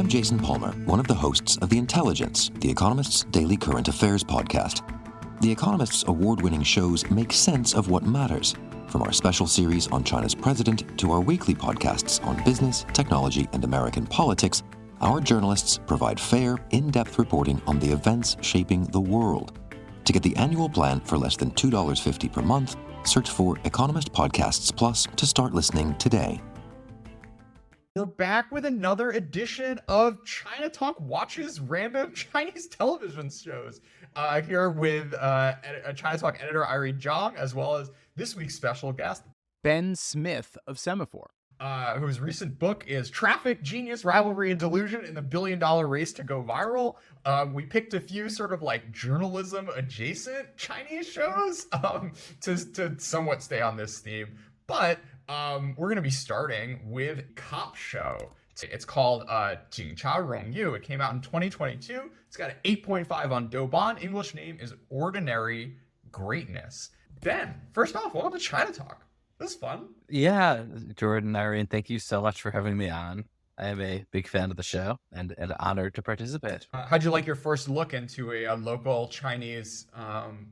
Jason Palmer, one of the hosts of The Intelligence, The Economist's daily current affairs podcast. The Economist's award-winning shows make sense of what matters, from our special series on China's president to our weekly podcasts on business, technology, and American politics. Our journalists provide fair, in-depth reporting on the events shaping the world. To get the annual plan for less than $2.50 per month, search for Economist Podcasts Plus to start listening today. We're back with another edition of China Talk Watches Random Chinese Television Shows. Here with China Talk editor Irene, as well as this week's special guest, Ben Smith of Semafor. Whose recent book is Traffic, Genius, Rivalry, and Delusion in the Billion-Dollar Race to Go Viral. We picked a few sort of like journalism-adjacent Chinese shows to somewhat stay on this theme. But we're going to be starting with Cop Show. It's called Jing Cha Rong Yu. It came out in 2022. It's got an 8.5 on Douban. English name is Ordinary Greatness. Ben, first off, welcome to China Talk. This is fun. Yeah, Jordan, Irene, thank you so much for having me on. I am a big fan of the show and honored to participate. How'd you like your first look into a local Chinese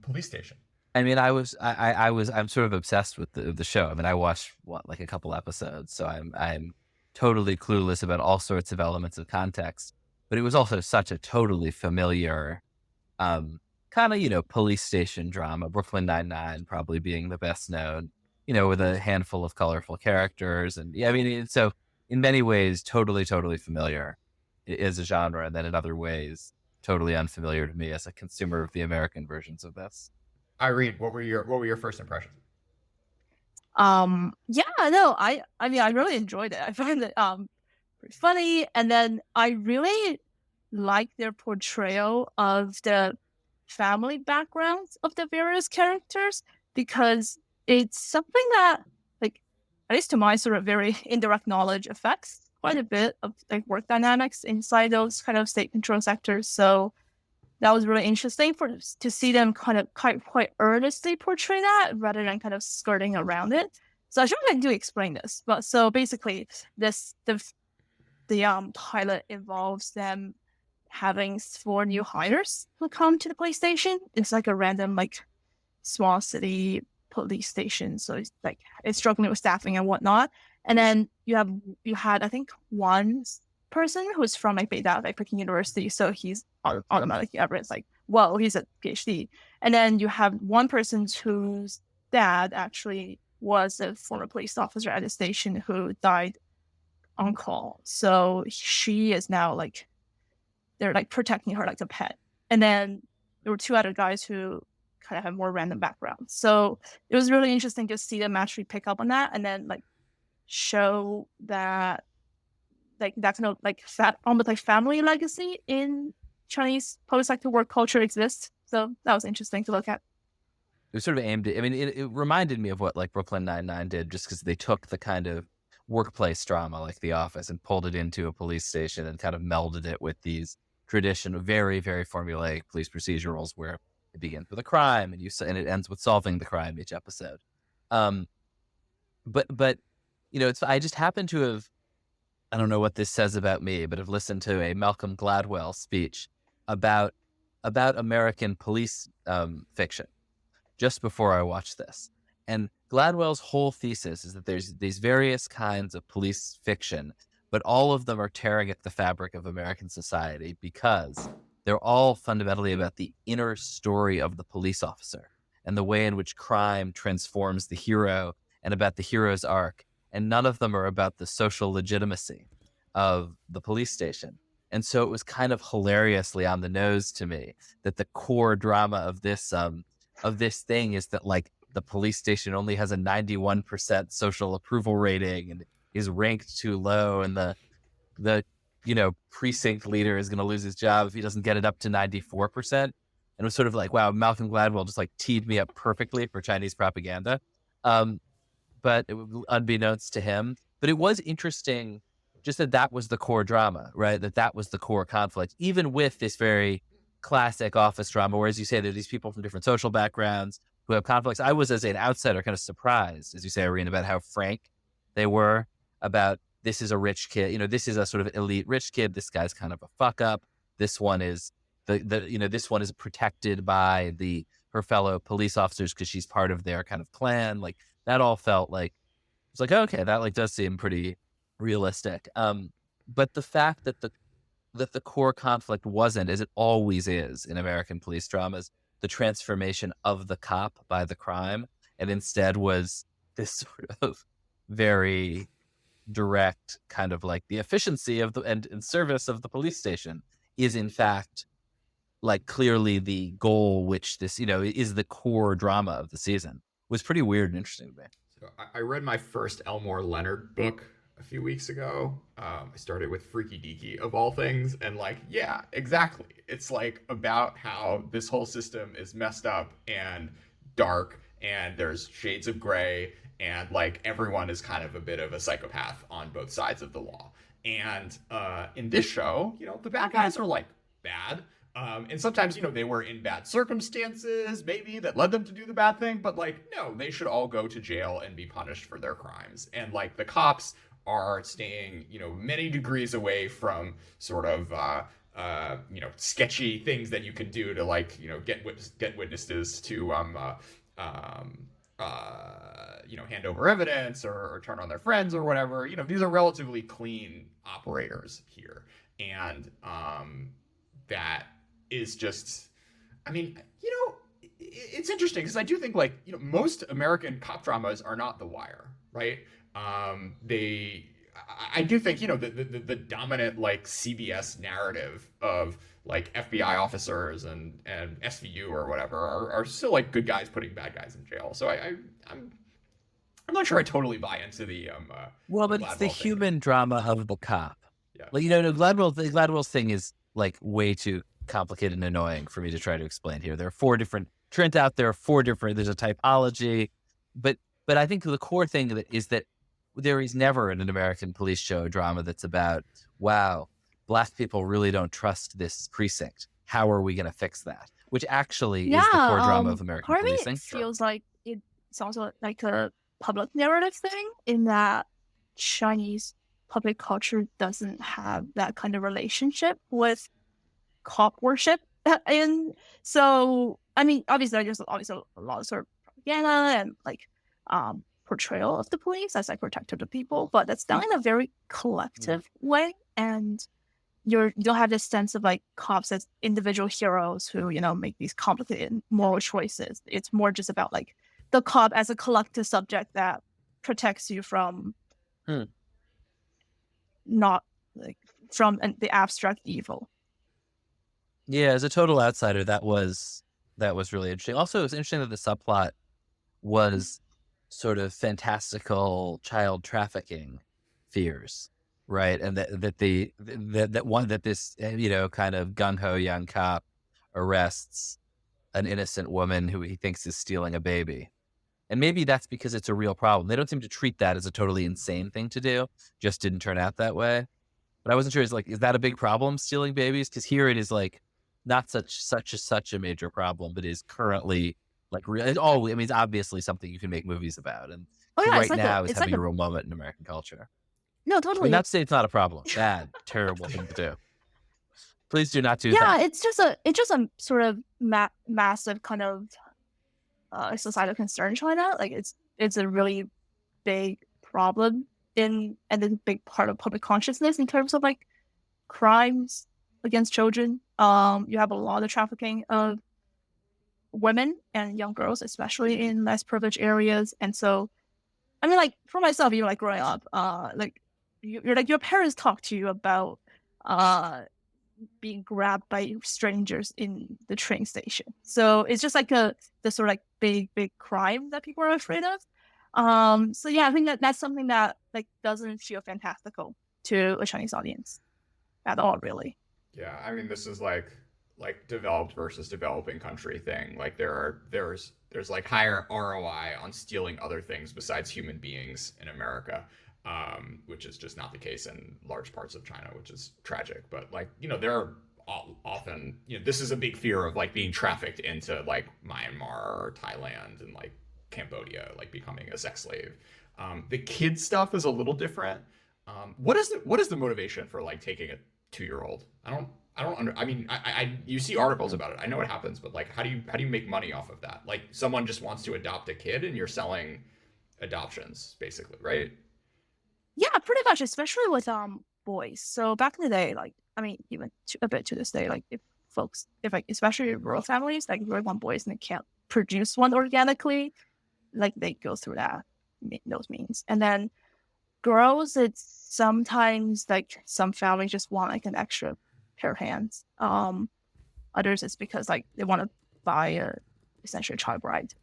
police station? I mean, I'm sort of obsessed with the show. I mean, I watched like a couple episodes, so I'm totally clueless about all sorts of elements of context. But it was also such a totally familiar kind of, police station drama, Brooklyn Nine-Nine probably being the best known, with a handful of colorful characters. And yeah, I mean, so in many ways, totally familiar as a genre. And then in other ways, totally unfamiliar to me as a consumer of the American versions of this. Irene, what were your first impressions? I really enjoyed it. I found it pretty funny, and then I really like their portrayal of the family backgrounds of the various characters, because it's something that, like, at least to my sort of very indirect knowledge, affects quite a bit of like work dynamics inside those kind of state-controlled sectors. So that was really interesting to see them kind of quite earnestly portray that rather than kind of skirting around it. So I should do explain this, but so basically the pilot involves them having 4 new hires who come to the police station. It's like a random like small city police station, so it's struggling with staffing and whatnot. And then you had I think one person who's from like Beida, like Peking University, so he's automatically everyone's like, whoa, he's a PhD. And then you have one person whose dad actually was a former police officer at the station who died on call. So she is now like, they're like protecting her like a pet. And then there were 2 other guys who kind of have more random backgrounds. So it was really interesting to see them actually pick up on that and then like show that like that kind of like almost like family legacy in Chinese public sector work culture exists. So that was interesting to look at. It was sort of aimed at, I mean, it reminded me of what like Brooklyn Nine-Nine did, just because they took the kind of workplace drama like The Office and pulled it into a police station and kind of melded it with these traditional, very, very formulaic police procedurals where it begins with a crime and it ends with solving the crime each episode. But I just happen to have, I don't know what this says about me, but I've listened to a Malcolm Gladwell speech about American police fiction just before I watched this. And Gladwell's whole thesis is that there's these various kinds of police fiction, but all of them are tearing at the fabric of American society because they're all fundamentally about the inner story of the police officer and the way in which crime transforms the hero and about the hero's arc. And none of them are about the social legitimacy of the police station. And so it was kind of hilariously on the nose to me that the core drama of this thing is that like the police station only has a 91% social approval rating and is ranked too low, and the precinct leader is going to lose his job if he doesn't get it up to 94%. And it was sort of like, wow, Malcolm Gladwell just like teed me up perfectly for Chinese propaganda. But it was unbeknownst to him. But it was interesting just that was the core drama, right? That was the core conflict, even with this very classic office drama, where, as you say, there are these people from different social backgrounds who have conflicts. I was, as an outsider, kind of surprised, as you say, Irene, about how frank they were about this is a rich kid, this is a sort of elite rich kid. This guy's kind of a fuck up. This one is this one is protected by her fellow police officers because she's part of their kind of clan. Like that all felt like, it's like, okay, that like does seem pretty realistic. But the fact that the core conflict wasn't, as it always is in American police dramas, the transformation of the cop by the crime, and instead was this sort of very direct kind of like the efficiency of and service of the police station is in fact like clearly the goal, which this, is the core drama of the season, was pretty weird and interesting to me. So I read my first Elmore Leonard book a few weeks ago. I started with Freaky Deaky of all things, and like, yeah, exactly. It's like about how this whole system is messed up and dark, and there's shades of gray, and like everyone is kind of a bit of a psychopath on both sides of the law. And in this show, the bad guys are like bad. And sometimes, they were in bad circumstances, maybe, that led them to do the bad thing. But, like, no, they should all go to jail and be punished for their crimes. And, like, the cops are staying, many degrees away from sort of, sketchy things that you can do to, like, get witnesses to, hand over evidence or turn on their friends or whatever. These are relatively clean operators here. And that is just, it's interesting because I do think like, most American cop dramas are not The Wire, right? I do think, the dominant like CBS narrative of like FBI officers and SVU or whatever are still like good guys putting bad guys in jail. So I'm not sure I totally buy into the well, but the it's the Gladwell thing. human drama of the cop. Yeah. Like, the Gladwell's thing is like way too complicated and annoying for me to try to explain here. There are turns out there are four different, there's a typology, but I think the core thing is that there is never in an American police show drama that's about, wow, Black people really don't trust this precinct. How are we going to fix that? Which actually is the core drama of American part policing. It feels like it's also like a public narrative thing in that Chinese public culture doesn't have that kind of relationship with cop worship. And so, obviously there's always a lot of sort of propaganda and like portrayal of the police as like protector of the people, but that's done in a very collective way. And you don't have this sense of like cops as individual heroes who, make these complicated moral choices. It's more just about like the cop as a collective subject that protects you from not like from the abstract evil. Yeah, as a total outsider, that was really interesting. Also, it's interesting that the subplot was sort of fantastical child trafficking fears, right? And that this kind of gung ho young cop arrests an innocent woman who he thinks is stealing a baby, and maybe that's because it's a real problem. They don't seem to treat that as a totally insane thing to do. Just didn't turn out that way. But I wasn't sure. Is that a big problem, stealing babies? Because here it is like not such a major problem, but is currently like real. It's obviously something you can make movies about, and right now is having a real moment in American culture. No, totally. Not to say it's not a problem. Bad, terrible thing to do. Please do not do that. Yeah, it's just a sort of massive kind of societal concern in China. Like it's a really big problem and a big part of public consciousness in terms of like crimes against children. You have a lot of trafficking of women and young girls, especially in less privileged areas. And so, like for myself, even like growing up, like you're like your parents talk to you about being grabbed by strangers in the train station. So it's just like the sort of like big crime that people are afraid of. So yeah, I think that's something that like doesn't feel fantastical to a Chinese audience at all, really. Yeah, this is like developed versus developing country thing. Like there's like higher ROI on stealing other things besides human beings in America, which is just not the case in large parts of China, which is tragic. But like, there are often, this is a big fear of like being trafficked into like Myanmar or Thailand and like Cambodia, like becoming a sex slave. The kid stuff is a little different. What is the motivation for like taking a 2-year-old? I mean, you see articles about it. I know it happens, but like, how do you make money off of that? Like, someone just wants to adopt a kid, and you're selling adoptions, basically, right? Yeah, pretty much, especially with boys. So back in the day, like, I mean, even a bit to this day, like if like especially rural families, like really want boys and they can't produce one organically, like they go through those means. And then girls, it's sometimes like some families just want like an extra pair of hands. Others it's because like they want to buy essentially a child bride.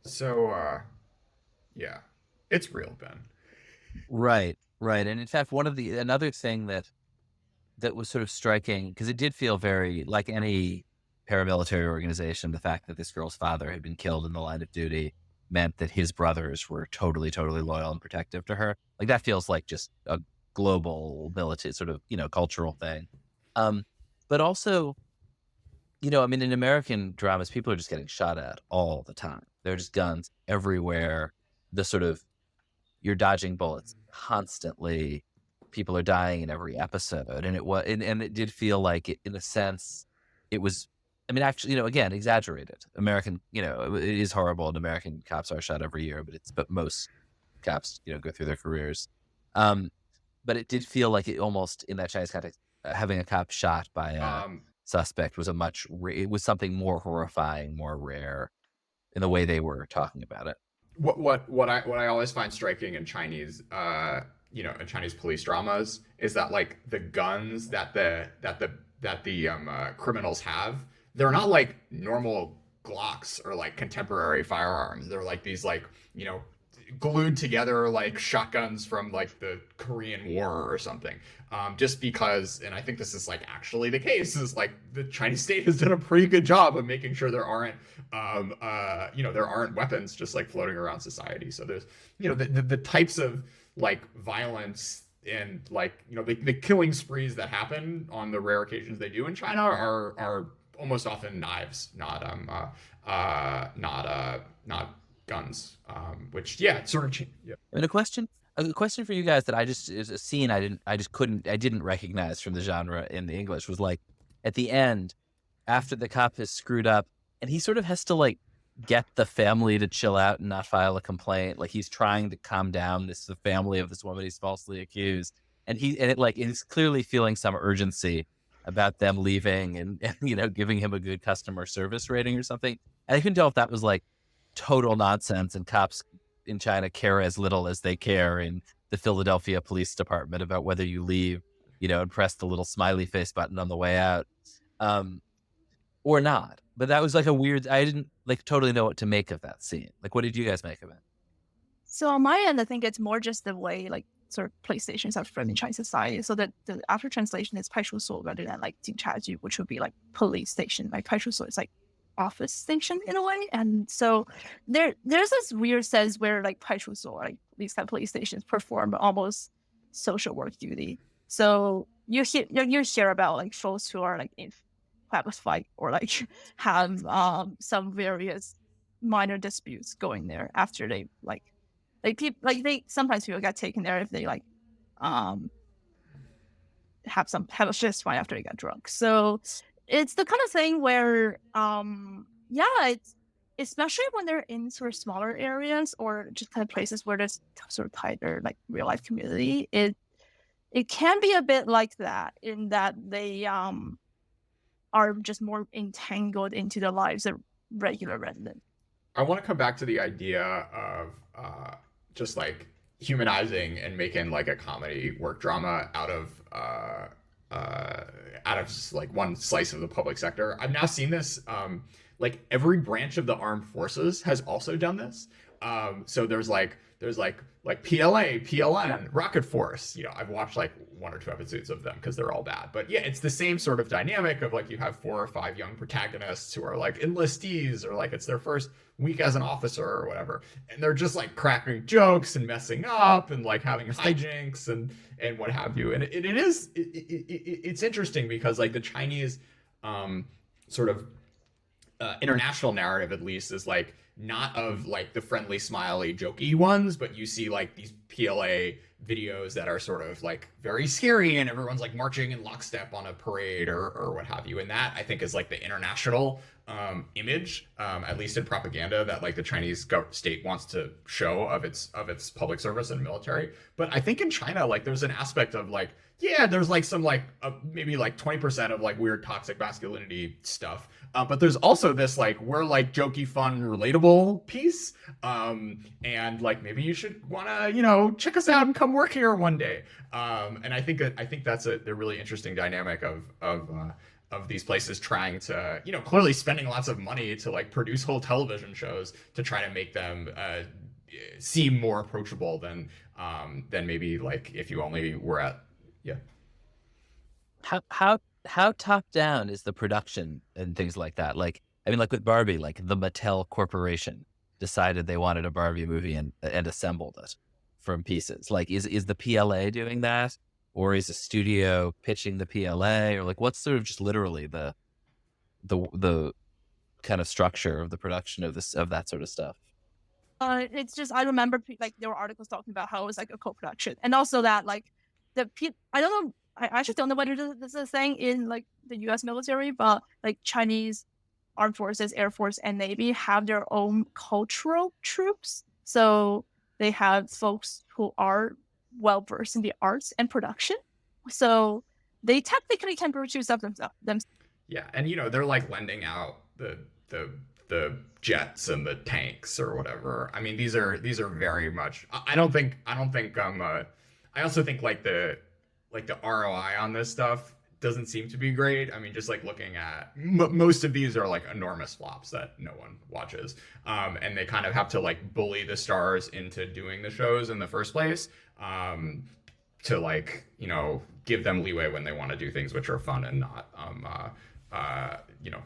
So, yeah, it's real, Ben. Right. And in fact, another thing that was sort of striking, because it did feel very like any paramilitary organization, the fact that this girl's father had been killed in the line of duty meant that his brothers were totally loyal and protective to her. Like, that feels like just a global military sort of, cultural thing. But also, I mean, in American dramas, people are just getting shot at all the time. There are just guns everywhere. The sort of, you're dodging bullets constantly. People are dying in every episode. And it did feel like in a sense, it was, I mean, actually, again, exaggerated. American, it is horrible, and American cops are shot every year, but most cops, go through their careers. But it did feel like it almost, in that Chinese context, having a cop shot by a suspect was it was something more horrifying, more rare in the way they were talking about it. What I always find striking in Chinese, in Chinese police dramas is that like the guns that the criminals have, they're not like normal Glocks or like contemporary firearms. They're like these like, glued together like shotguns from like the Korean War or something. Just because, and I think this is like actually the case, is like the Chinese state has done a pretty good job of making sure there aren't weapons just like floating around society. So there's, the types of like violence and like, the killing sprees that happen on the rare occasions they do in China are almost often knives, not guns. Which, yeah, sort of. Yeah. I mean, a question for you guys that is a scene I didn't recognize from the genre in the English was like at the end, after the cop has screwed up, and he sort of has to like get the family to chill out and not file a complaint. Like, he's trying to calm down the family of this woman he's falsely accused, and he's clearly feeling some urgency about them leaving and giving him a good customer service rating or something. And I couldn't tell if that was like total nonsense and cops in China care as little as they care in the Philadelphia Police Department about whether you leave, and press the little smiley face button on the way out, or not. But that was like I didn't like totally know what to make of that scene. Like, what did you guys make of it? So on my end, I think it's more just the way like sort of police stations are framed in Chinese society. So that the after translation is 派出所 rather than like 警察局, which would be like police station. Like 派出所 is like office station in a way. And so there's this weird sense where like 派出所, like these kind of police stations perform almost social work duty. So you hear about like folks who are like have a fight or like have some various minor disputes going there after they sometimes people get taken there if they like have a fist fight after they got drunk. So it's the kind of thing where it's especially when they're in sort of smaller areas or just kind of places where there's sort of tighter like real life community, it can be a bit like that in that they are just more entangled into the lives of regular residents. I want to come back to the idea of just like humanizing and making like a comedy work drama out of just like one slice of the public sector. I've now seen this, like every branch of the armed forces has also done this. So there's like PLA, PLN, Rocket Force. I've watched like 1 or 2 episodes of them because they're all bad. But yeah, it's the same sort of dynamic of like you have 4 or 5 young protagonists who are like enlistees or like it's their first week as an officer or whatever, and they're just like cracking jokes and messing up and like having hijinks and what have you. And it's interesting because like the Chinese sort of international narrative at least is like not of like the friendly, smiley, jokey ones, but you see like these PLA videos that are sort of like very scary and everyone's like marching in lockstep on a parade or what have you. And that I think is like the international image, at least in propaganda, that like the Chinese state wants to show of its public service and military. But I think in China, like there's an aspect of like, yeah, there's like some like maybe like 20% of like weird toxic masculinity stuff. But there's also this like we're like jokey, fun, relatable piece. And like maybe you should wanna, you know, check us out and come work here one day. And I think that's a really interesting dynamic of these places trying to, you know, clearly spending lots of money to like produce whole television shows to try to make them seem more approachable than maybe like if you only were at How top down is the production and things like that? Like, I mean, like with Barbie, like the Mattel Corporation decided they wanted a Barbie movie and assembled it from pieces. Like, is the PLA doing that, or is a studio pitching the PLA, or like what's sort of just literally the kind of structure of the production of that sort of stuff? It's just I remember like there were articles talking about how it was like a co-production, and also that like I don't know. I actually don't know whether this is a thing in like the U.S. military, but like Chinese armed forces, Air Force, and Navy have their own cultural troops. So they have folks who are well versed in the arts and production. So they technically can produce stuff themselves. Yeah, and you know they're like lending out the jets and the tanks or whatever. I mean, these are very much. I also think like the ROI on this stuff doesn't seem to be great. I mean, just like looking at most of these are like enormous flops that no one watches. And they kind of have to like bully the stars into doing the shows in the first place, to like, you know, give them leeway when they want to do things which are fun and not, you know,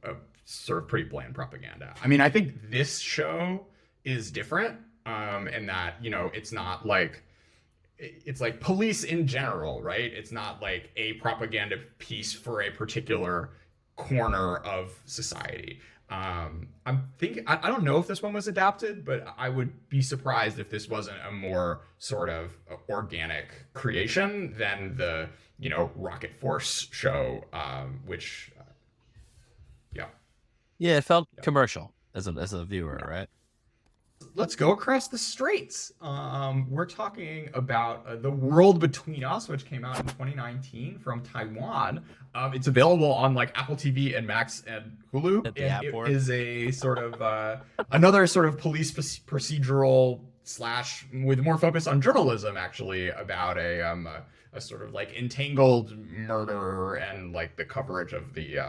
a sort of pretty bland propaganda. I mean, I think this show is different, in that, you know, it's not like, it's like police in general, right? It's not like a propaganda piece for a particular corner of society. I'm thinking, I don't know if this one was adapted, but I would be surprised if this wasn't a more sort of organic creation than the, you know, Rocket Force show, which, yeah, it felt commercial as a viewer, right? Let's go across the straits. We're talking about The World Between Us, which came out in 2019 from Taiwan. It's available on like Apple TV and Max and Hulu. At the And app it is a sort of another sort of police procedural / with more focus on journalism, actually, about a sort of like entangled murder and like the coverage of the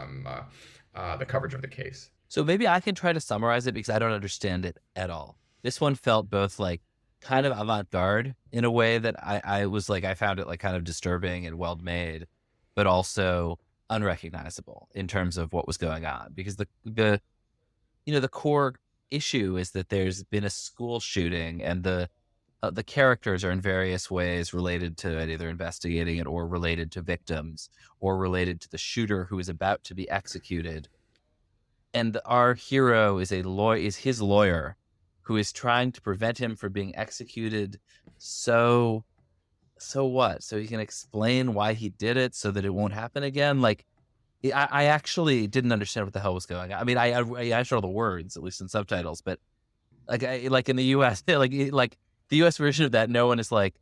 case. So maybe I can try to summarize it because I don't understand it at all. This one felt both like kind of avant-garde in a way that I was like, I found it like kind of disturbing and well made, but also unrecognizable in terms of what was going on. Because the you know, the core issue is that there's been a school shooting and the characters are in various ways related to it, either investigating it or related to victims or related to the shooter who is about to be executed. And our hero is his lawyer who is trying to prevent him from being executed. So what? So he can explain why he did it so that it won't happen again. Like, I actually didn't understand what the hell was going on. I mean, I understood all the words, at least in subtitles, but like in the U.S., like the U.S. version of that, no one is like,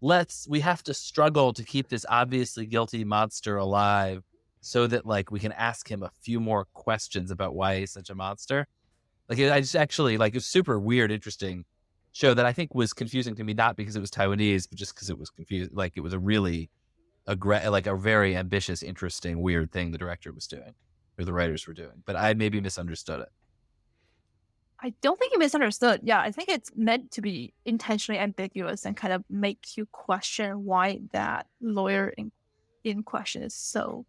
we have to struggle to keep this obviously guilty monster alive so that like we can ask him a few more questions about why he's such a monster. Like I just actually like a super weird, interesting show that I think was confusing to me, not because it was Taiwanese, but just because it was confused. Like it was a really like a very ambitious, interesting, weird thing the director was doing or the writers were doing. But I maybe misunderstood it. I don't think you misunderstood. Yeah, I think it's meant to be intentionally ambiguous and kind of make you question why that lawyer in question is so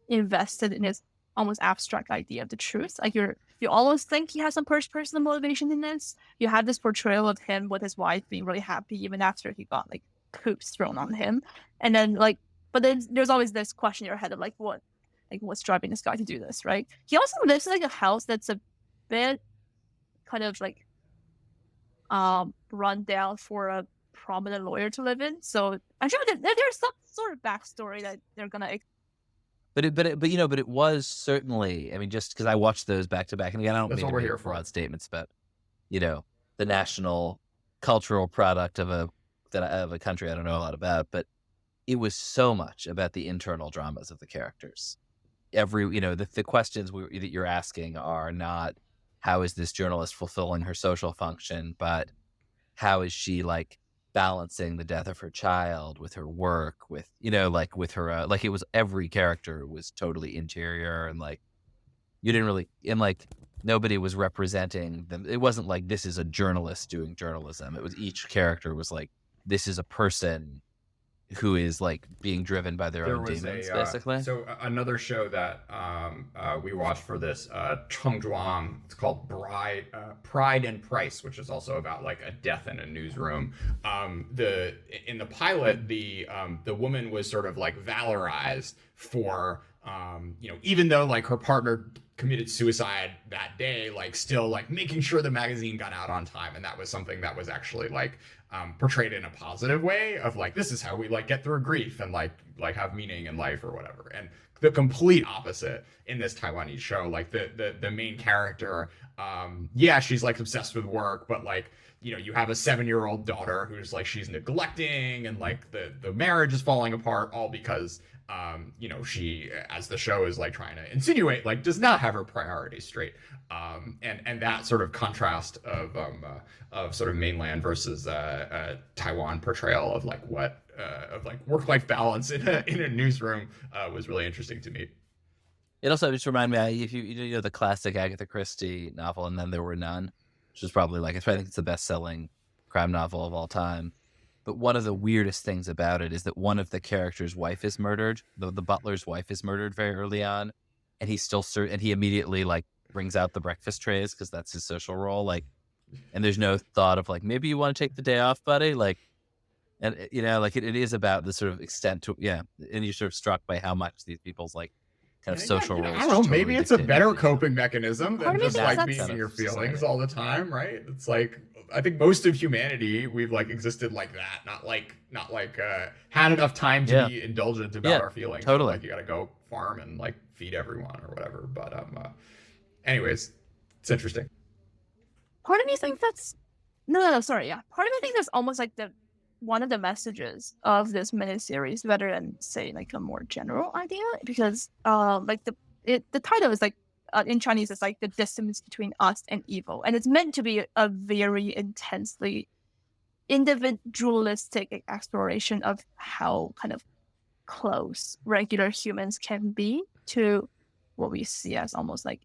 invested in his almost abstract idea of the truth. Like you almost think he has some personal motivation in this. You have this portrayal of him with his wife being really happy even after he got like hoops thrown on him, and then like, but then there's always this question in your head of like what's driving this guy to do this, right? He also lives in like a house that's a bit kind of like run down for a prominent lawyer to live in. So I'm sure that there's some sort of backstory that they're gonna. But it was certainly, I mean, just because I watched those back to back, and again, I don't That's mean what to we're make here for. broad statements about, the national cultural product of a country I don't know a lot about, but it was so much about the internal dramas of the characters. The questions that you're asking are not how is this journalist fulfilling her social function, but how is she like balancing the death of her child with her work, with with her it was every character was totally interior, and like you didn't really, and like nobody was representing them. It wasn't like this is a journalist doing journalism. It was each character was like this is a person who is like being driven by their own demons, basically. So another show that we watched for this, Chengzhuang, it's called Pride and Price, which is also about like a death in a newsroom. In the pilot, the woman was sort of like valorized for even though like her partner committed suicide that day, like still like making sure the magazine got out on time, and that was something that was actually like portrayed in a positive way of like this is how we like get through grief and like have meaning in life or whatever. And the complete opposite in this Taiwanese show, like the main character, she's like obsessed with work, but like you have a 7-year-old daughter who's like she's neglecting, and like the marriage is falling apart, all because she, as the show is like trying to insinuate, like does not have her priorities straight. And that sort of contrast of sort of mainland versus Taiwan portrayal of like what of like work-life balance in a newsroom was really interesting to me. It also just reminded me, if you know the classic Agatha Christie novel, And Then There Were None, which is probably I think it's the best-selling crime novel of all time. But one of the weirdest things about it is that one of the characters' wife is murdered. The butler's wife is murdered very early on, and he immediately like brings out the breakfast trays because that's his social role. Like, and there's no thought of like maybe you want to take the day off, buddy. Like, and like it is about the sort of extent to and you're sort of struck by how much these people's like kind of social roles. I don't know. totally maybe it's a dictate better everything. coping mechanism than just like being in your feelings all the time, right? It's like I think most of humanity we've like existed like that, not like had enough time to be indulgent about our feelings. Totally. Like you got to go farm and like feed everyone or whatever. But anyways, it's interesting. Part of me thinks that's sorry. Yeah, part of me thinks that's almost like one of the messages of this miniseries, rather than say like a more general idea, because like the title is like in Chinese it's like the distance between us and evil, and it's meant to be a very intensely individualistic exploration of how kind of close regular humans can be to what we see as almost like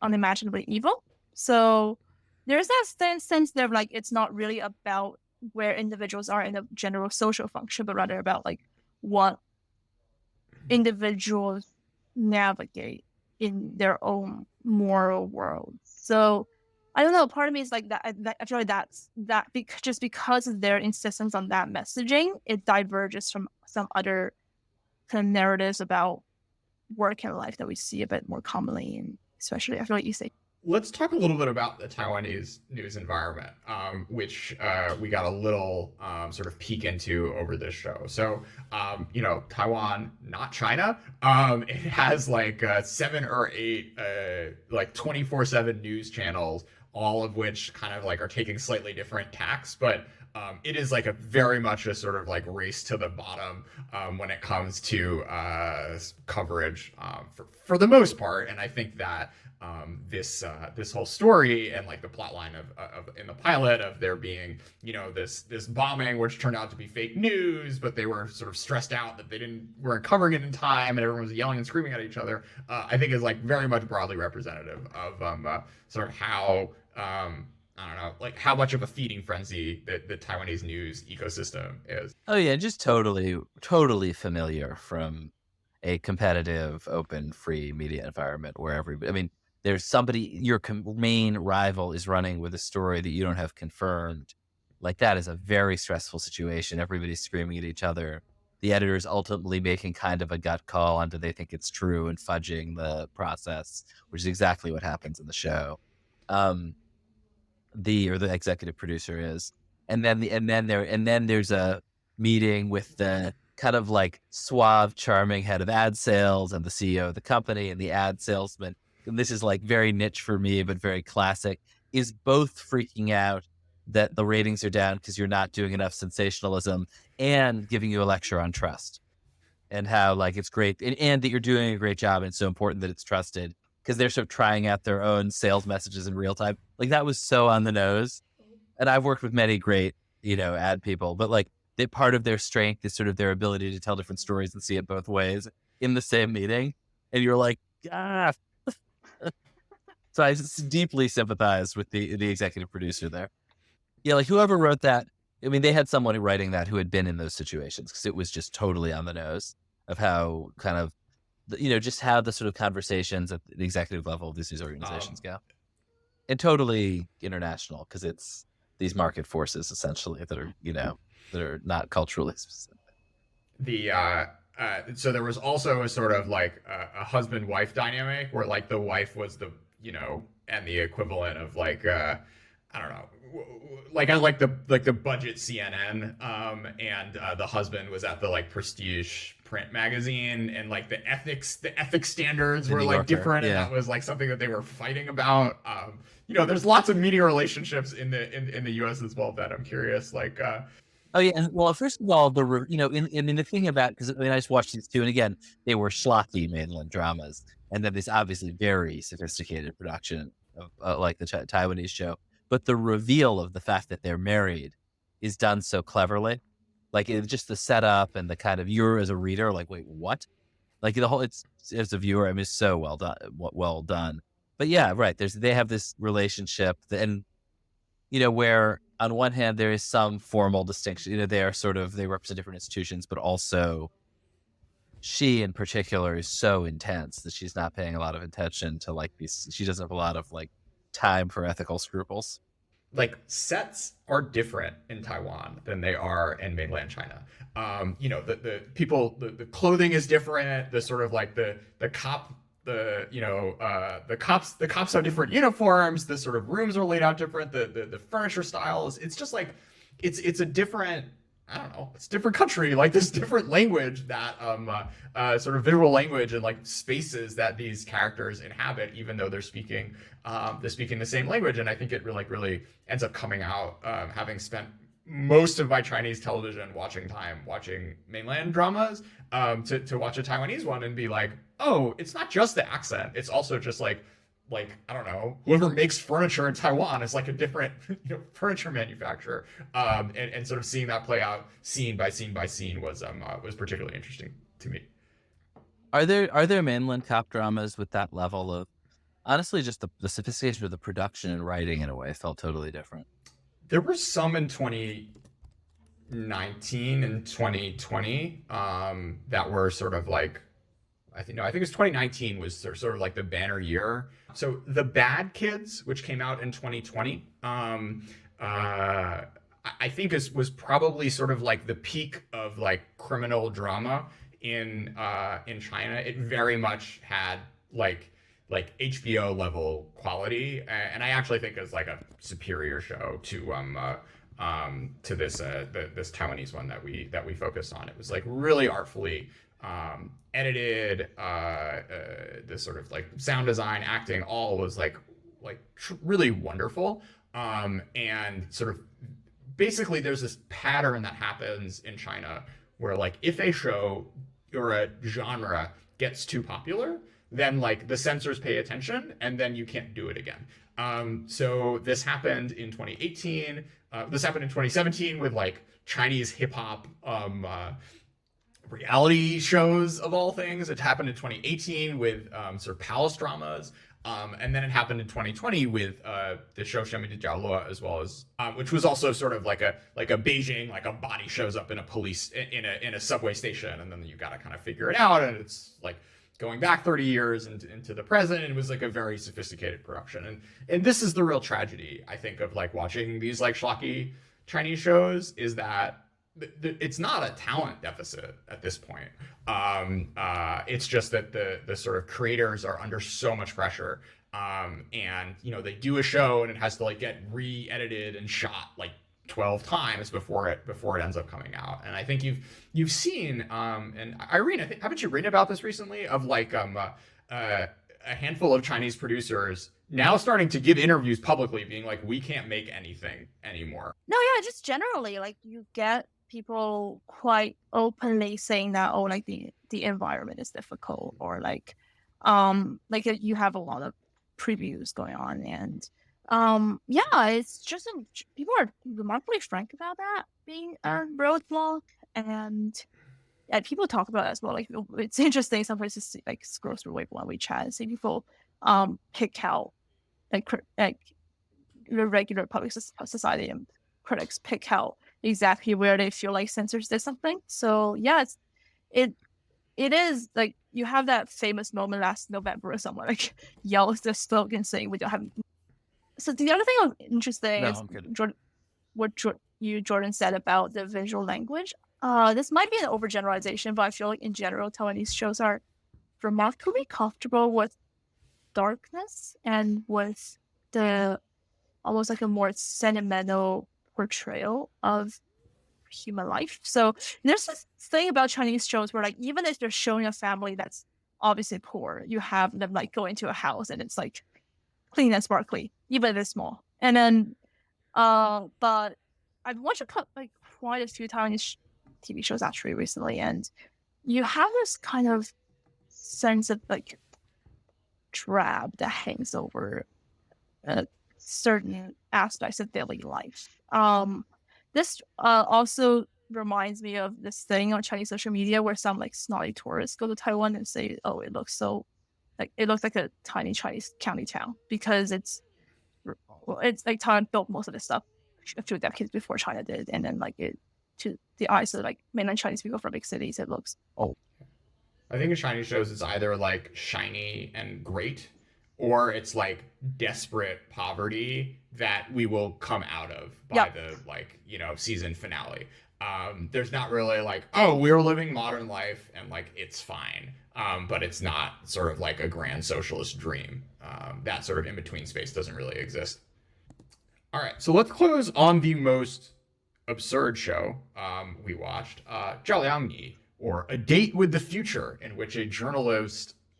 unimaginably evil. So there's that sense that like it's not really about where individuals are in a general social function, but rather about like what individuals navigate in their own moral world. So I don't know, part of me is like that I feel like just because of their insistence on that messaging, it diverges from some other kind of narratives about work and life that we see a bit more commonly, and especially I feel like you say. Let's talk a little bit about the Taiwanese news environment, which we got a little sort of peek into over this show. So, Taiwan, not China, it has like 7 or 8 like 24/7 news channels, all of which kind of like are taking slightly different tacks, but it is like a very much a sort of like race to the bottom when it comes to coverage for the most part. And I think that this whole story and like the plot line of in the pilot of there being this bombing which turned out to be fake news, but they were sort of stressed out that they weren't covering it in time and everyone was yelling and screaming at each other, I think is like very much broadly representative of sort of how I don't know, like how much of a feeding frenzy the Taiwanese news ecosystem is. Oh yeah, just totally familiar from a competitive, open, free media environment where there's somebody, your main rival is running with a story that you don't have confirmed. Like that is a very stressful situation. Everybody's screaming at each other. The editor's ultimately making kind of a gut call on do they think it's true and fudging the process, which is exactly what happens in the show. The executive producer is. and then there's a meeting with the kind of like suave, charming head of ad sales and the CEO of the company and the ad salesman. And this is like very niche for me, but very classic, is both freaking out that the ratings are down because you're not doing enough sensationalism, and giving you a lecture on trust and how like it's great and that you're doing a great job and it's so important that it's trusted, because they're sort of trying out their own sales messages in real time. Like that was so on the nose. And I've worked with many great, ad people, but like part of their strength is sort of their ability to tell different stories and see it both ways in the same meeting. And you're like, ah. So I just deeply sympathize with the executive producer there. Yeah, like whoever wrote that, I mean, they had someone writing that who had been in those situations, because it was just totally on the nose of how kind of, just how the sort of conversations at the executive level of these organizations go. And totally international, because it's these market forces essentially that are, that are not culturally specific. So there was also a sort of like a husband-wife dynamic where like the wife was the, and the equivalent of like, I don't know, like I like the budget CNN, and the husband was at the like prestige print magazine, and like the ethics standards were like different, and that was like something that they were fighting about. There's lots of media relationships in the U.S. as well that I'm curious, like. Oh yeah, and well, first of all, the thing about, because I just watched these two, and again, they were schlocky mainland dramas, and then this obviously very sophisticated production of like the Taiwanese show. But the reveal of the fact that they're married is done so cleverly. Like it's just the setup and the kind of, you're as a reader, like, wait, what? Like the whole, it's as a viewer, I mean, it's so well done. But yeah, right. They have this relationship and, where on one hand, there is some formal distinction, they represent different institutions, but also she in particular is so intense that she's not paying a lot of attention to like these, she doesn't have a lot of like time for ethical scruples. Like sets are different in Taiwan than they are in mainland China. The people, the clothing is different. The sort of like the cops have different uniforms. The sort of rooms are laid out different. The furniture styles. It's just like it's a different. I don't know. It's a different country. Like this different language that sort of visual language and like spaces that these characters inhabit, even though they're speaking the same language. And I think it really ends up coming out, having spent most of my Chinese television watching mainland dramas, to watch a Taiwanese one and be like, oh, it's not just the accent. It's also just like I don't know, whoever makes furniture in Taiwan is like a different furniture manufacturer, and sort of seeing that play out scene by scene was particularly interesting to me. Are there mainland cop dramas with that level of, honestly, just the sophistication of the production and writing in a way felt totally different? There were some in 2019 and 2020 that were sort of like, I think it was 2019 was sort of like the banner year. So The Bad Kids, which came out in 2020, I think was probably sort of like the peak of like criminal drama in China. It very much had like HBO level quality, and I actually think is like a superior show to this this Taiwanese one that we focused on. It was like really artfully edited, the sort of like sound design, acting, all was like really wonderful, and sort of basically there's this pattern that happens in China where like if a show or a genre gets too popular, then like the censors pay attention and then you can't do it again. So this happened in 2018. This happened in 2017 with like Chinese hip hop reality shows of all things. It happened in 2018 with sort of palace dramas. And then it happened in 2020 with the show Shemi de Jiaoluo, as well as which was also sort of like a Beijing, like a body shows up in a subway station, and then you got to kind of figure it out, and it's like going back 30 years into the present. And it was like a very sophisticated production, and this is the real tragedy, I think, of like watching these like schlocky Chinese shows, is that it's not a talent deficit at this point. It's just that the sort of creators are under so much pressure, and they do a show and it has to like get re-edited and shot like 12 times before it ends up coming out. And I think you've seen and Irene, haven't you written about this recently, of like a handful of Chinese producers now starting to give interviews publicly being like, we can't make anything anymore. No, yeah, just generally, like, you get people quite openly saying that, oh, like the environment is difficult, or like you have a lot of previews going on, and yeah, it's just people are remarkably frank about that being a roadblock, and people talk about it as well. Like, it's interesting sometimes to see, like, scroll through Weibo and WeChat and see people pick out like the regular public society and critics pick out exactly where they feel like censors did something. So yeah, it is like, you have that famous moment last November where someone like yells the slogan saying we don't have. So the other thing that was interesting is what Jordan said about the visual language. This might be an overgeneralization, but I feel like in general Taiwanese shows are remarkably comfortable with darkness and with the almost like a more sentimental portrayal of human life. So there's this thing about Chinese shows where, like, even if they're showing a family that's obviously poor, you have them like go into a house and it's like clean and sparkly, even if it's small. And then but I've watched quite a few Taiwanese TV shows actually recently, and you have this kind of sense of like drab that hangs over certain aspects of daily life. This also reminds me of this thing on Chinese social media where some like snotty tourists go to Taiwan and say, "Oh, it looks like a tiny Chinese county town," because it's like Taiwan built most of this stuff a few decades before China did, and then like it to the eyes of like mainland Chinese people from big cities, it looks old. I think in Chinese shows it's either like shiny and great, or it's like desperate poverty that we will come out of by the like, season finale. There's not really like, oh, we're living modern life and like it's fine, but it's not sort of like a grand socialist dream. That sort of in between space doesn't really exist. All right, so let's close on the most absurd show we watched, Zhao Liang Ni, or A Date with the Future, in which a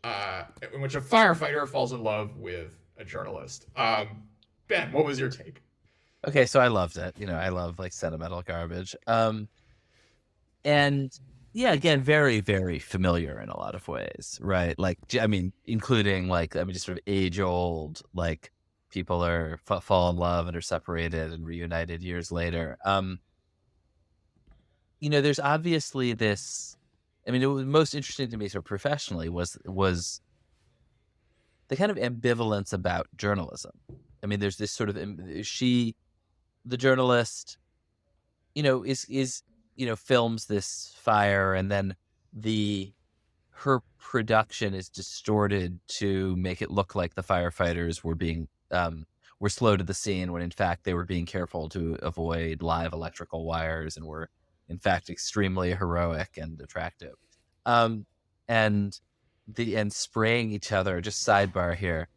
firefighter falls in love with a journalist. Ben, what was your take? Okay, so I loved it. I love like sentimental garbage. And yeah, again, very, very familiar in a lot of ways, right? Like, I mean, including like, just sort of age old, like people are fall in love and are separated and reunited years later. There's obviously this. I mean, it was most interesting to me sort of professionally was the kind of ambivalence about journalism. I mean, there's this sort of the journalist, is films this fire, and then her production is distorted to make it look like the firefighters were slow to the scene, when in fact they were being careful to avoid live electrical wires and were in fact extremely heroic and attractive. And spraying each other. Just sidebar here.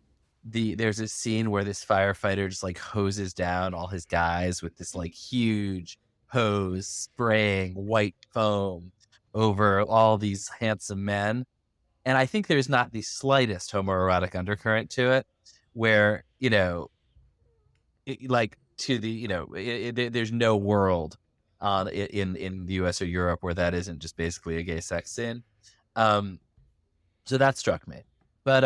There's a scene where this firefighter just like hoses down all his guys with this like huge hose, spraying white foam over all these handsome men. And I think there's not the slightest homoerotic undercurrent to it, where, there's no world in the US or Europe where that isn't just basically a gay sex scene. So that struck me. But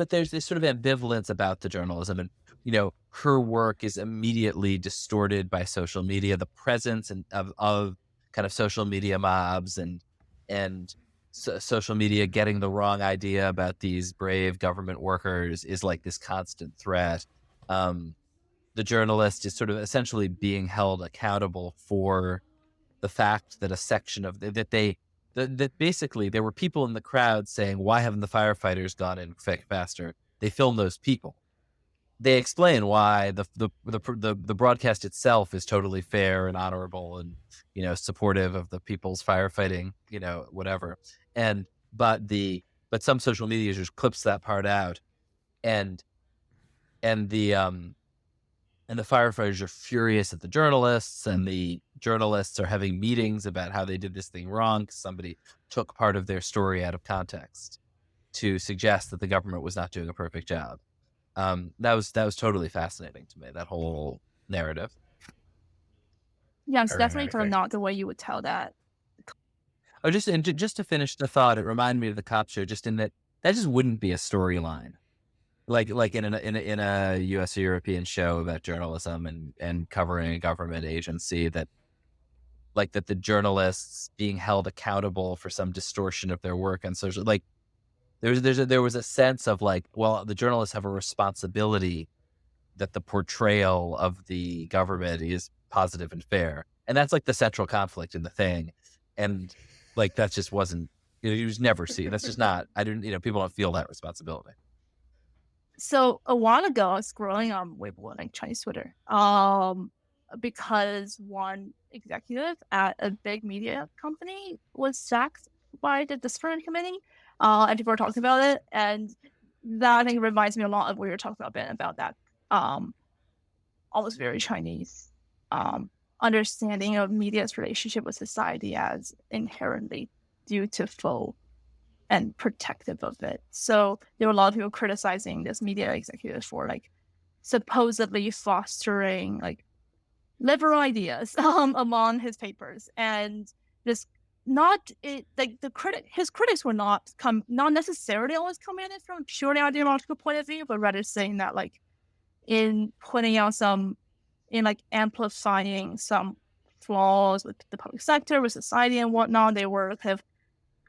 but there's this sort of ambivalence about the journalism, and her work is immediately distorted by social media, the presence of kind of social media mobs and social media getting the wrong idea about these brave government workers is like this constant threat. The journalist is sort of essentially being held accountable for the fact that a section of that basically there were people in the crowd saying, why haven't the firefighters gone in faster? They film those people. They explain why the broadcast itself is totally fair and honorable and, supportive of the people's firefighting, whatever. But some social media just clips that part out. And And the firefighters are furious at the journalists, and the journalists are having meetings about how they did this thing wrong because somebody took part of their story out of context to suggest that the government was not doing a perfect job. That was totally fascinating to me, that whole narrative. Yeah, it's Very definitely nice. kind of not the way you would tell that. Oh, just to finish the thought, it reminded me of the cop show, just in that just wouldn't be a storyline. Like in a U.S. or European show about journalism and covering a government agency, that the journalists being held accountable for some distortion of their work on social, like there was a sense of like, well, the journalists have a responsibility that the portrayal of the government is positive and fair, and that's like the central conflict in the thing, and like that just wasn't, you just never see. That's just not. I didn't. People don't feel that responsibility. So a while ago, I was scrolling on Weibo, like Chinese Twitter, because one executive at a big media company was sacked by the disciplinary committee, and people were talking about it, and that I think reminds me a lot of what you were talking about, Ben, about that almost very Chinese understanding of media's relationship with society as inherently dutiful and protective of it. So there were a lot of people criticizing this media executive for like supposedly fostering like liberal ideas among his papers, and this his critics were not necessarily always coming at it from a purely ideological point of view, but rather saying that like in pointing out like amplifying some flaws with the public sector, with society and whatnot, they were kind of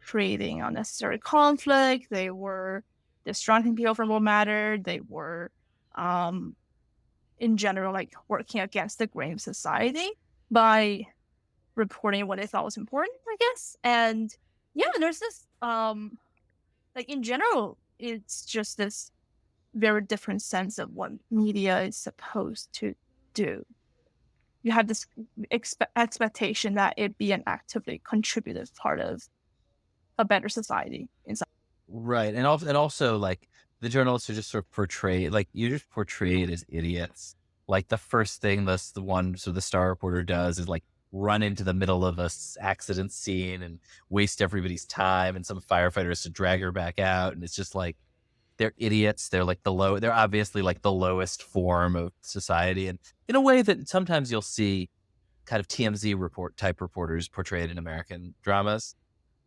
creating unnecessary conflict. They were distracting people from what mattered. They were, in general, like working against the grain of society by reporting what they thought was important, I guess. And yeah, there's this, like in general, it's just this very different sense of what media is supposed to do. You have this expectation that it be an actively contributive part of a better society inside. Right. And also like the journalists are just sort of portrayed, like you just portrayed as idiots. Like the first thing the star reporter does is like run into the middle of a accident scene and waste everybody's time, and some firefighter has to drag her back out, and it's just like, they're idiots. They're like they're obviously like the lowest form of society, and in a way that sometimes you'll see kind of TMZ type reporters portrayed in American dramas.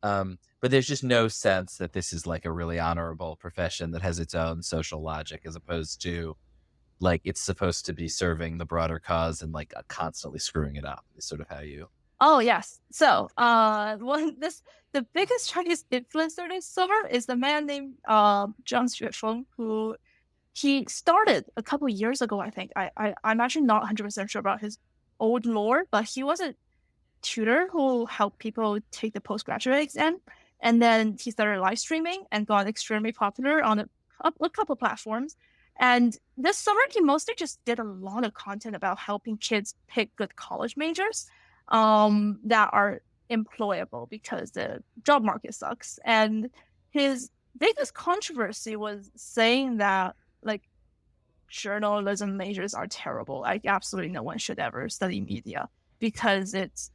But there's just no sense that this is like a really honorable profession that has its own social logic, as opposed to like it's supposed to be serving the broader cause and like constantly screwing it up is sort of how you. Oh yes. So the biggest Chinese influencer this summer is the man named Zhang Xuefeng, who he started a couple of years ago, I think. I'm actually not 100% sure about his old lore, but he was a tutor who helped people take the postgraduate exam, and then he started live streaming and got extremely popular on a couple platforms. And this summer, he mostly just did a lot of content about helping kids pick good college majors that are employable because the job market sucks. And his biggest controversy was saying that like journalism majors are terrible. Like absolutely no one should ever study media because it's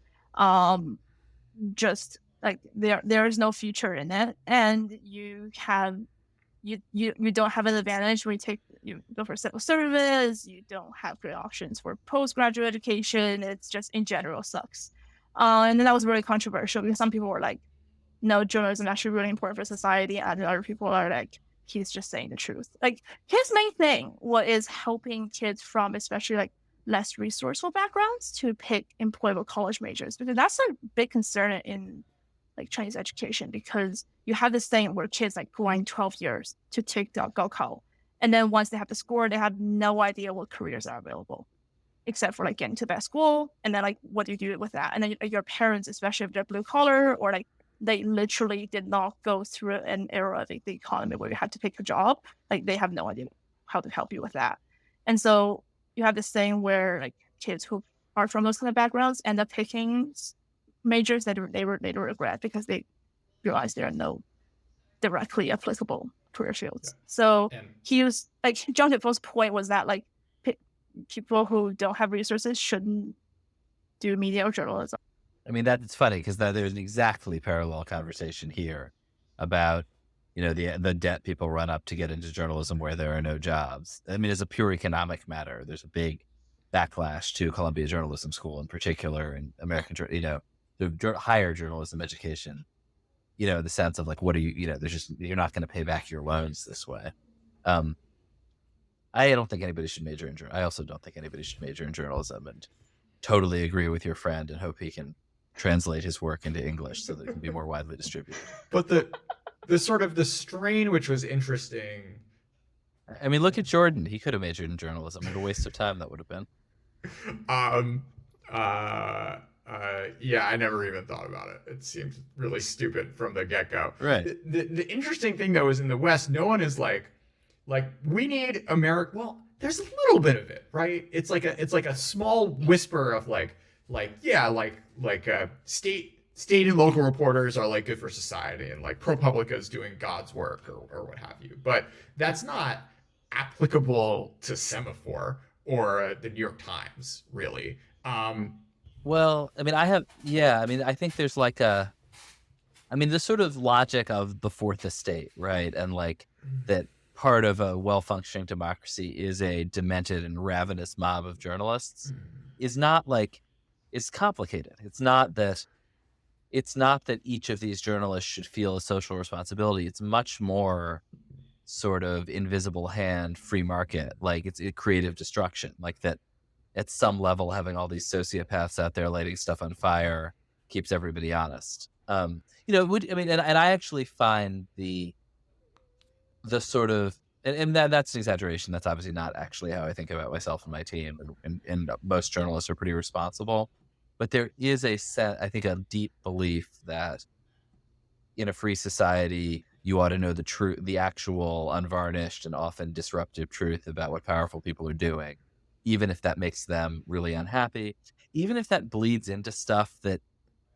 just like there is no future in it, and you don't have an advantage when you go for civil service. You don't have great options for postgraduate education. It's just in general sucks. And then that was really controversial because some people were like, no, journalism is actually really important for society, and other people are like, he's just saying the truth. Like his main thing is helping kids from especially like less resourceful backgrounds to pick employable college majors, because that's a big concern in like Chinese education, because you have this thing where kids like grind 12 years to take the Gaokao, and then once they have the score, they have no idea what careers are available, except for like getting to best school, and then like what do you do with that? And then your parents, especially if they're blue collar or like they literally did not go through an era of the economy where you had to pick a job, like they have no idea how to help you with that. And so you have this thing where like kids who are from those kind of backgrounds end up picking majors that they later regret because they realize there are no directly applicable career fields. Yeah. So he was like, Zhang Xuefeng's point was that like people who don't have resources shouldn't do media or journalism. I mean, that's funny because there's an exactly parallel conversation here about, the debt people run up to get into journalism where there are no jobs. I mean, as a pure economic matter, there's a big backlash to Columbia Journalism School in particular, and American, the higher journalism education, in the sense of like, what are you, you're not going to pay back your loans this way. I don't think anybody should major in I also don't think anybody should major in journalism, and totally agree with your friend and hope he can translate his work into English so that it can be more widely distributed. But the sort of the strain, which was interesting. I mean, look at Jordan. He could have majored in journalism. What a waste of time that would have been. Yeah, I never even thought about it. It seems really stupid from the get-go. Right. The interesting thing though is in the West, no one is like we need America. Well, there's a little bit of it, right? It's like a small whisper of state and local reporters are like good for society, and like ProPublica is doing God's work or what have you. But that's not applicable to Semafor or the New York Times, really. Well, I mean, I think there's the sort of logic of the fourth estate, right? And like that part of a well-functioning democracy is a demented and ravenous mob of journalists is not like, it's complicated. It's not that each of these journalists should feel a social responsibility. It's much more sort of invisible hand, free market, like it's a creative destruction, like that at some level having all these sociopaths out there lighting stuff on fire keeps everybody honest. And I actually find the sort of, and that's an exaggeration. That's obviously not actually how I think about myself and my team. And most journalists are pretty responsible, but there is I think a deep belief that in a free society, you ought to know the truth, the actual unvarnished and often disruptive truth about what powerful people are doing, even if that makes them really unhappy, even if that bleeds into stuff that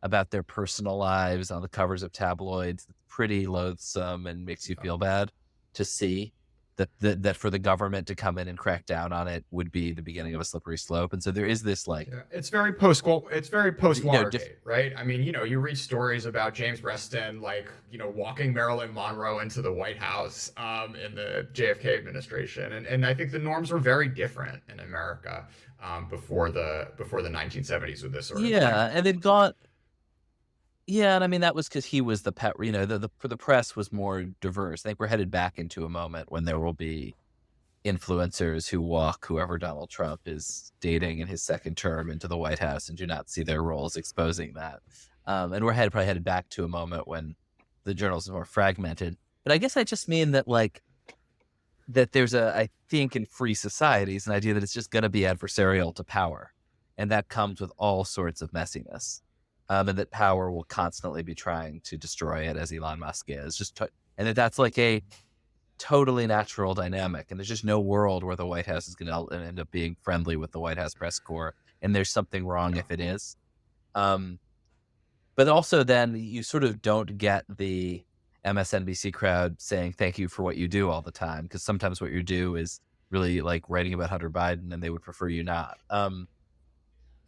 about their personal lives on the covers of tabloids, that's pretty loathsome and makes you feel bad to see. That for the government to come in and crack down on it would be the beginning of a slippery slope. And so there is this it's very post Watergate, right? I mean, you read stories about James Reston, walking Marilyn Monroe into the White House in the JFK administration. And I think the norms were very different in America before the 1970s with this sort of thing. And they'd gone. Yeah, and I mean that was because he was the pet. The press was more diverse. I think we're headed back into a moment when there will be influencers who walk whoever Donald Trump is dating in his second term into the White House and do not see their roles exposing that. And we're probably headed back to a moment when the journalism is more fragmented. But I guess I just mean that that there's I think in free societies an idea that it's just going to be adversarial to power, and that comes with all sorts of messiness. And that power will constantly be trying to destroy it, as Elon Musk is. And that's like a totally natural dynamic. And there's just no world where the White House is going to end up being friendly with the White House press corps. And there's something wrong if it is. But also then you sort of don't get the MSNBC crowd saying thank you for what you do all the time, because sometimes what you do is really like writing about Hunter Biden and they would prefer you not.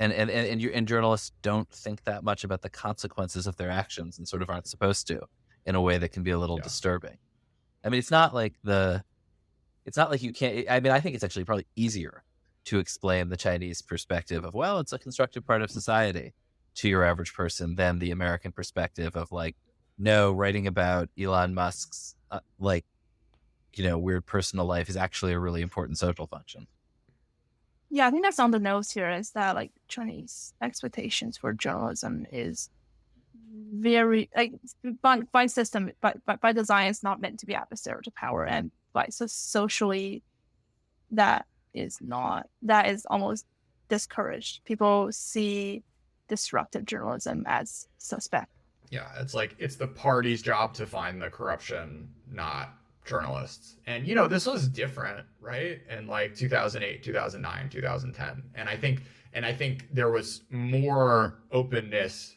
And journalists don't think that much about the consequences of their actions and sort of aren't supposed to, in a way that can be a little disturbing. I mean, it's not like you can't. I mean, I think it's actually probably easier to explain the Chinese perspective of, well, it's a constructive part of society to your average person than the American perspective of no, writing about Elon Musk's weird personal life is actually a really important social function. Yeah, I think that's on the nose here, is that Chinese expectations for journalism is very by system, by design, it's not meant to be adversarial to power, and so socially that is almost discouraged. People see disruptive journalism as suspect. Yeah, it's the party's job to find the corruption, not journalists. And this was different, right, in 2008, 2009, 2010. And I think there was more openness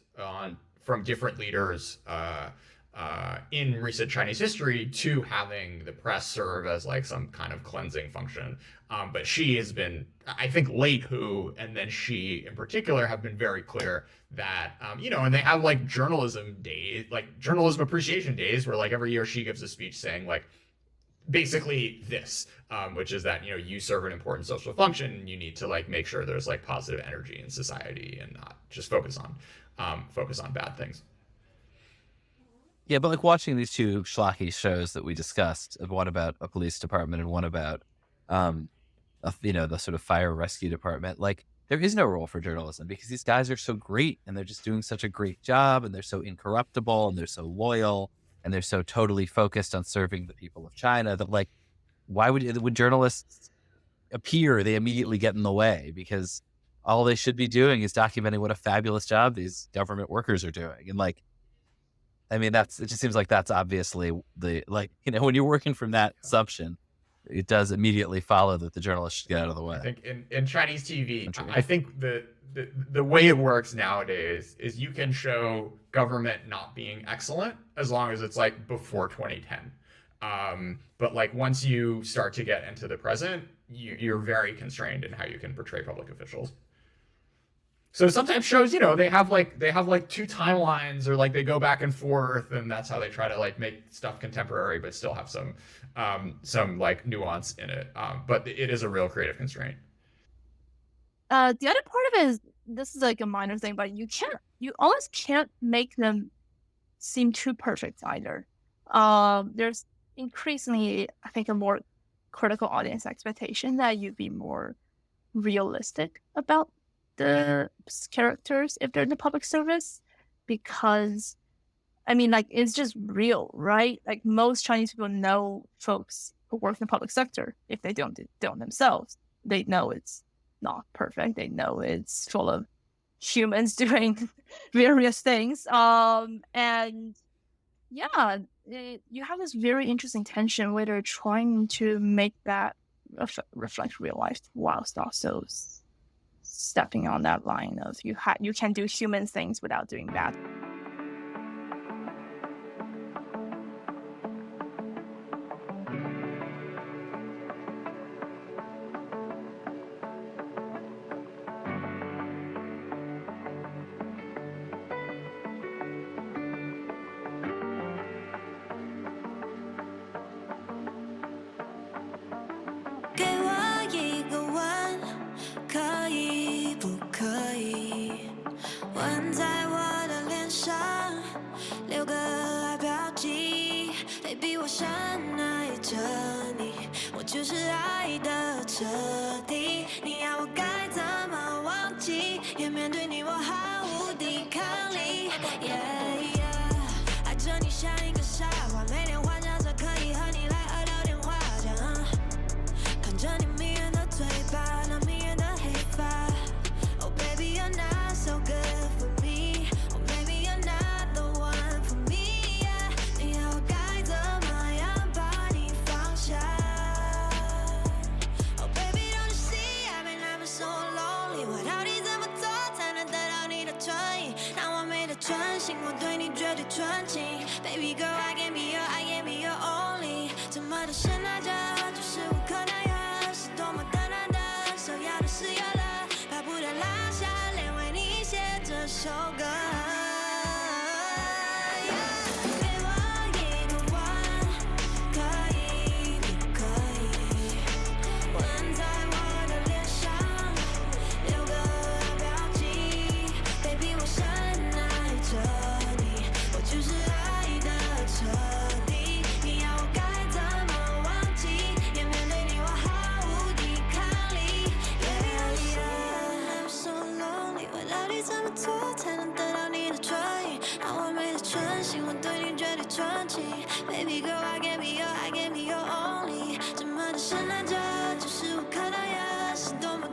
from different leaders in recent Chinese history to having the press serve as like some kind of cleansing function. But Xi has been, I think, late Hu, and then Xi in particular have been very clear that, and they have like journalism days, like journalism appreciation days, where like every year Xi gives a speech saying like basically this, which is that, you serve an important social function, and you need to like make sure there's like positive energy in society and not just focus on bad things. Yeah, but like watching these two schlocky shows that we discussed, one about a police department and one about, the sort of fire rescue department, like there is no role for journalism because these guys are so great and they're just doing such a great job and they're so incorruptible and they're so loyal and they're so totally focused on serving the people of China that like, why would journalists appear? They immediately get in the way because all they should be doing is documenting what a fabulous job these government workers are doing. And like, I mean, it just seems like that's obviously when you're working from that assumption, it does immediately follow that the journalists should get out of the way. I think in Chinese TV, I think the way it works nowadays is you can show government not being excellent as long as it's like before 2010. But like once you start to get into the present, you're very constrained in how you can portray public officials. So sometimes shows, they have like two timelines, or like they go back and forth, and that's how they try to like make stuff contemporary, but still have some like nuance in it. But it is a real creative constraint. The other part of it is, this is like a minor thing, but you almost can't make them seem too perfect either. There's increasingly, I think, a more critical audience expectation that you be more realistic about the characters if they're in the public service, because I mean, like, it's just real, right? Like most Chinese people know folks who work in the public sector. If they don't themselves, they know it's not perfect. They know it's full of humans doing various things. And yeah, you have this very interesting tension where they're trying to make that reflect real life whilst also stepping on that line of you can do human things without doing bad. Baby girl, I can be your only. 怎么的现在这就是无可奈何，是多么的难得，首要的事有了，巴不得拉下脸为你写这首歌。Baby girl, I can be your only. 怎么的现在这就是无可奈何，是多么